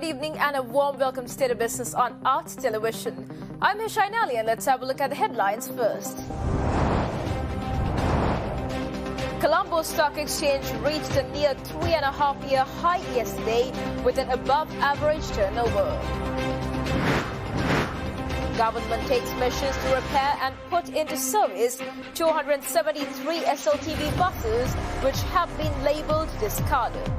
good evening and a warm welcome to State of Business on Art Television. I'm Hishainali and let's have a look at the headlines first. Colombo Stock Exchange reached a near 3.5-year high yesterday with an above-average turnover. Government takes measures to repair and put into service 273 SLTB buses which have been labelled discarded.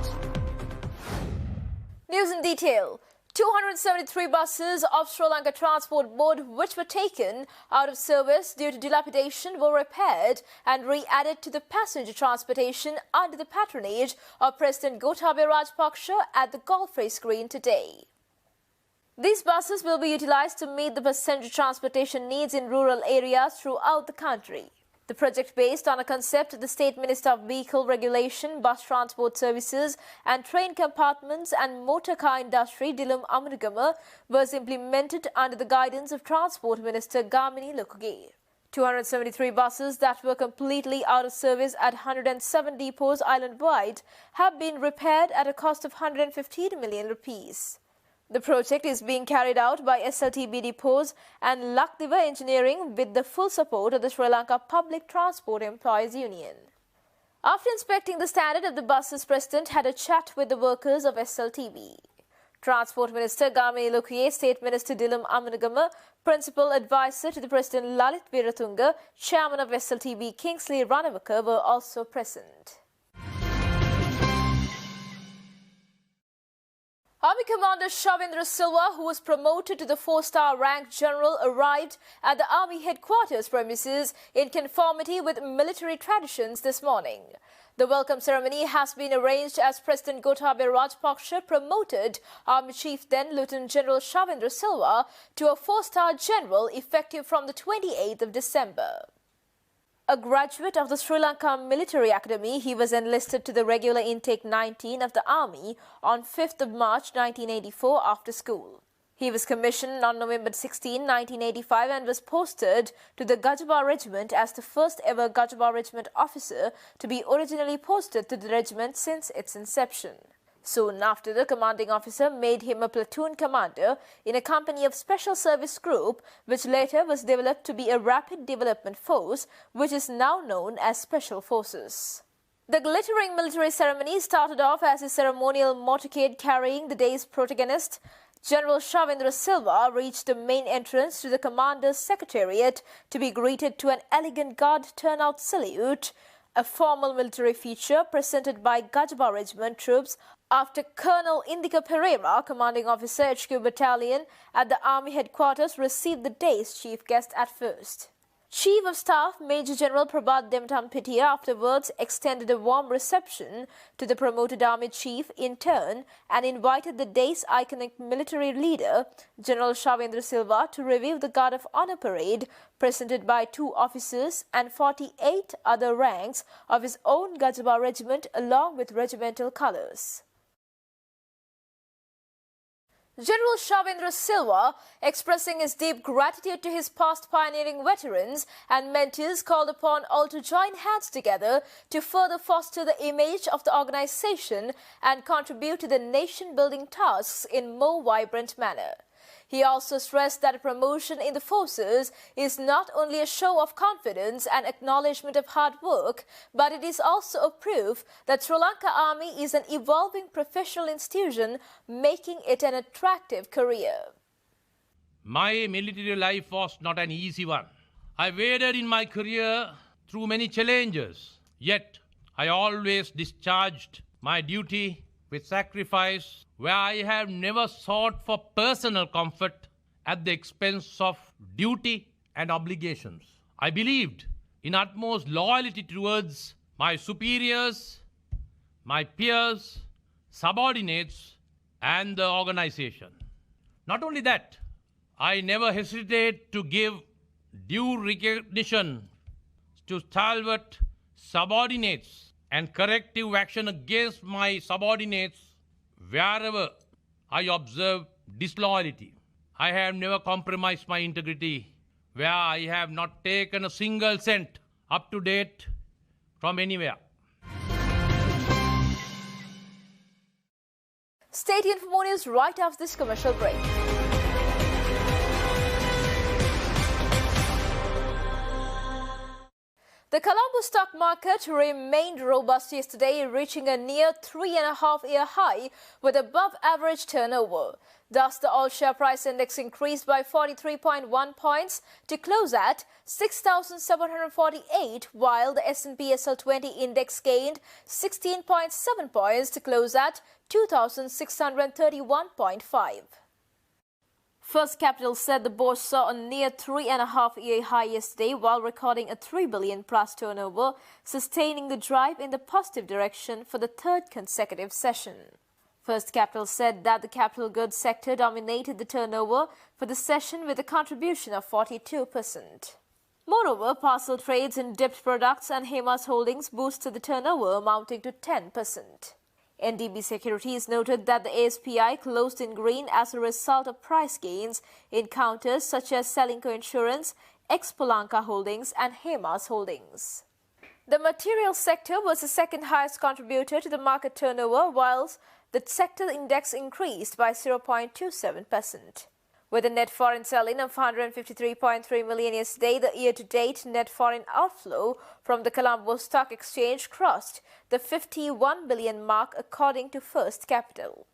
News in detail. 273 buses of Sri Lanka Transport Board which were taken out of service due to dilapidation were repaired and re-added to the passenger transportation under the patronage of President Gotabaya Rajapaksa at the golf race green today. These buses will be utilised to meet the passenger transportation needs in rural areas throughout the country. The project, based on a concept of the State Minister of Vehicle Regulation, Bus Transport Services and Train Compartments and Motor Car Industry, Dilum Amunagama, was implemented under the guidance of Transport Minister Gamini Lukuge. 273 buses that were completely out of service at 107 depots island-wide have been repaired at a cost of 115 million rupees. The project is being carried out by SLTB depots and Lakdiva Engineering with the full support of the Sri Lanka Public Transport Employees Union. After inspecting the standard of the buses, President had a chat with the workers of SLTB. Transport Minister Gamini Lukuye, State Minister Dilum Amunagama, Principal Advisor to the President Lalit Viratunga, Chairman of SLTB Kingsley Ranawaka were also present. Army Commander Shavindra Silva, who was promoted to the 4-star rank general, arrived at the Army headquarters premises in conformity with military traditions this morning. The welcome ceremony has been arranged as President Gotabaya Rajapaksa promoted Army Chief then Lieutenant General Shavindra Silva to a 4-star general effective from the 28th of December. A graduate of the Sri Lanka Military Academy, he was enlisted to the regular intake 19 of the Army on 5th of March 1984 after school. He was commissioned on November 16, 1985 and was posted to the Gajaba Regiment as the first ever Gajaba Regiment officer to be originally posted to the regiment since its inception. Soon after, the commanding officer made him a platoon commander in a company of Special Service Group, which later was developed to be a Rapid Development Force, which is now known as Special Forces. The glittering military ceremony started off as a ceremonial motorcade carrying the day's protagonist. General Shavindra Silva reached the main entrance to the commander's secretariat to be greeted to an elegant guard turnout salute, a formal military feature presented by Gajaba Regiment troops after Colonel Indika Pereira, commanding officer HQ Battalion at the Army headquarters, received the day's chief guest at first. Chief of Staff Major General Prabhat Demtampitiya afterwards extended a warm reception to the promoted Army Chief in turn and invited the day's iconic military leader, General Shavindra Silva, to review the Guard of Honour parade presented by 2 officers and 48 other ranks of his own Gajaba regiment along with regimental colours. General Shavindra Silva, expressing his deep gratitude to his past pioneering veterans and mentees, called upon all to join hands together to further foster the image of the organisation and contribute to the nation-building tasks in more vibrant manner. He also stressed that a promotion in the forces is not only a show of confidence and acknowledgement of hard work, but it is also a proof that Sri Lanka Army is an evolving professional institution, making it an attractive career. My military life was not an easy one. I waded in my career through many challenges, yet I always discharged my duty with sacrifice, where I have never sought for personal comfort at the expense of duty and obligations. I believed in utmost loyalty towards my superiors, my peers, subordinates, and the organization. Not only that, I never hesitate to give due recognition to stalwart subordinates and corrective action against my subordinates wherever I observe disloyalty. I have never compromised my integrity, where I have not taken a single cent up to date from anywhere. State Stay tuned for more news right after this commercial break. The Colombo stock market remained robust yesterday, reaching a near 3.5-year high with above-average turnover. Thus, the all-share price index increased by 43.1 points to close at 6,748, while the S&P SLTB index gained 16.7 points to close at 2,631.5. First Capital said the bourse saw a near 3.5-year high yesterday while recording a 3 billion plus turnover, sustaining the drive in the positive direction for the third consecutive session. First Capital said that the capital goods sector dominated the turnover for the session with a contribution of 42%. Moreover, parcel trades in dipped products and Hema's holdings boosted the turnover, amounting to 10%. NDB Securities noted that the ASPI closed in green as a result of price gains in counters such as Lanka Insurance, Lanka Holdings and Hema's Holdings. The materials sector was the second highest contributor to the market turnover, whilst the sector index increased by 0.27%. With a net foreign sell-in of 153.3 million yesterday, the year-to-date net foreign outflow from the Colombo Stock Exchange crossed the 51 billion mark according to First Capital.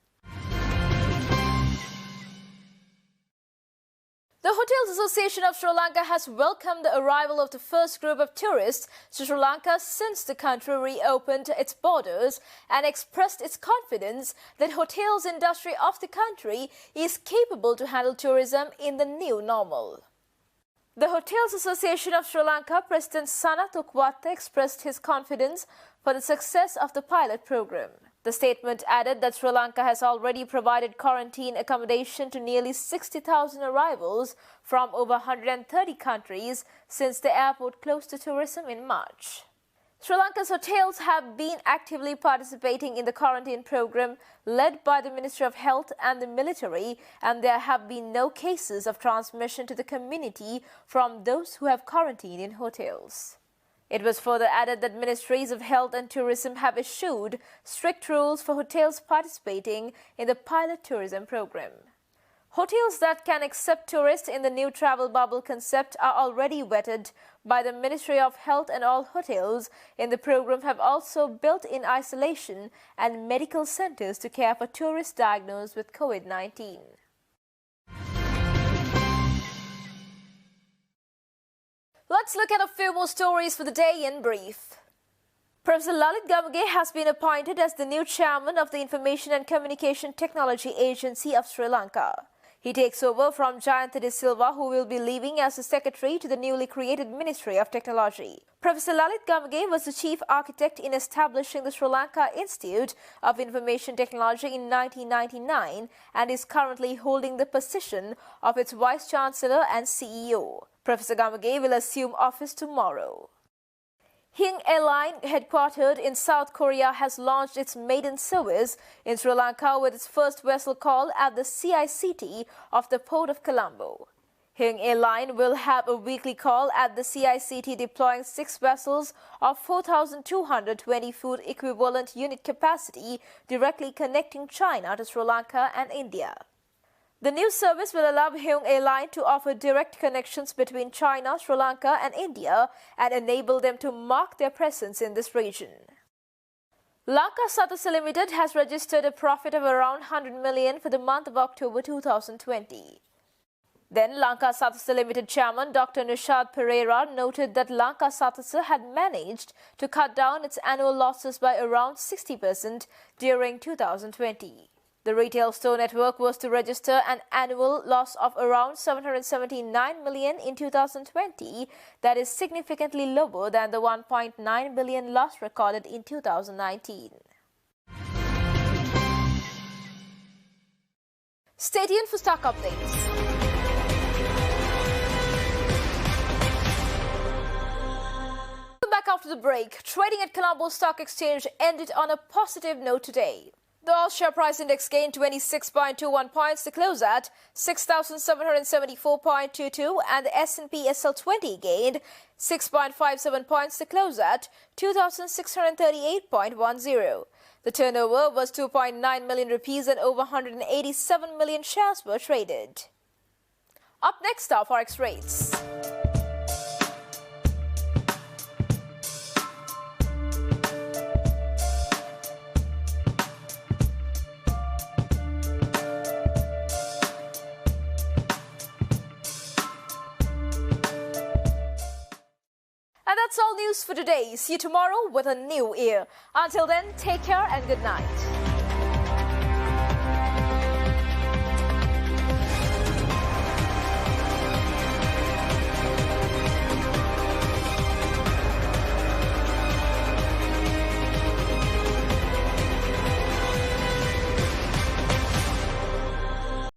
The Hotels Association of Sri Lanka has welcomed the arrival of the first group of tourists to Sri Lanka since the country reopened its borders and expressed its confidence that hotels industry of the country is capable to handle tourism in the new normal. The Hotels Association of Sri Lanka President Sanat Ukwatta expressed his confidence for the success of the pilot program. The statement added that Sri Lanka has already provided quarantine accommodation to nearly 60,000 arrivals from over 130 countries since the airport closed to tourism in March. Sri Lanka's hotels have been actively participating in the quarantine program led by the Ministry of Health and the military, and there have been no cases of transmission to the community from those who have quarantined in hotels. It was further added that Ministries of Health and Tourism have issued strict rules for hotels participating in the pilot tourism program. Hotels that can accept tourists in the new travel bubble concept are already vetted by the Ministry of Health, and all hotels in the program have also built-in isolation and medical centers to care for tourists diagnosed with COVID-19. Let's look at a few more stories for the day in brief. Professor Lalit Gamage has been appointed as the new chairman of the Information and Communication Technology Agency of Sri Lanka. He takes over from Jayantha De Silva, who will be leaving as the secretary to the newly created Ministry of Technology. Professor Lalit Gamage was the chief architect in establishing the Sri Lanka Institute of Information Technology in 1999 and is currently holding the position of its vice-chancellor and CEO. Professor Gamage will assume office tomorrow. Hyung Airline, headquartered in South Korea, has launched its maiden service in Sri Lanka with its first vessel call at the CICT of the Port of Colombo. Hyung Airline will have a weekly call at the CICT, deploying 6 vessels of 4,220 food equivalent unit capacity directly connecting China to Sri Lanka and India. The new service will allow Hyung Airline to offer direct connections between China, Sri Lanka and India and enable them to mark their presence in this region. Lanka Sathasa Limited has registered a profit of around 100 million for the month of October 2020. Then Lanka Sathasa Limited chairman Dr. Nishad Pereira noted that Lanka Sathasa had managed to cut down its annual losses by around 60% during 2020. The retail store network was to register an annual loss of around 779 million in 2020, that is significantly lower than the 1.9 billion loss recorded in 2019. Stay tuned for stock updates. Back after the break, trading at Colombo Stock Exchange ended on a positive note today. The All-Share Price Index gained 26.21 points to close at 6,774.22, and the S&P SL20 gained 6.57 points to close at 2,638.10. The turnover was 2.9 million rupees and over 187 million shares were traded. Up next are Forex rates. And that's all news for today. See you tomorrow with a new year. Until then, take care and good night.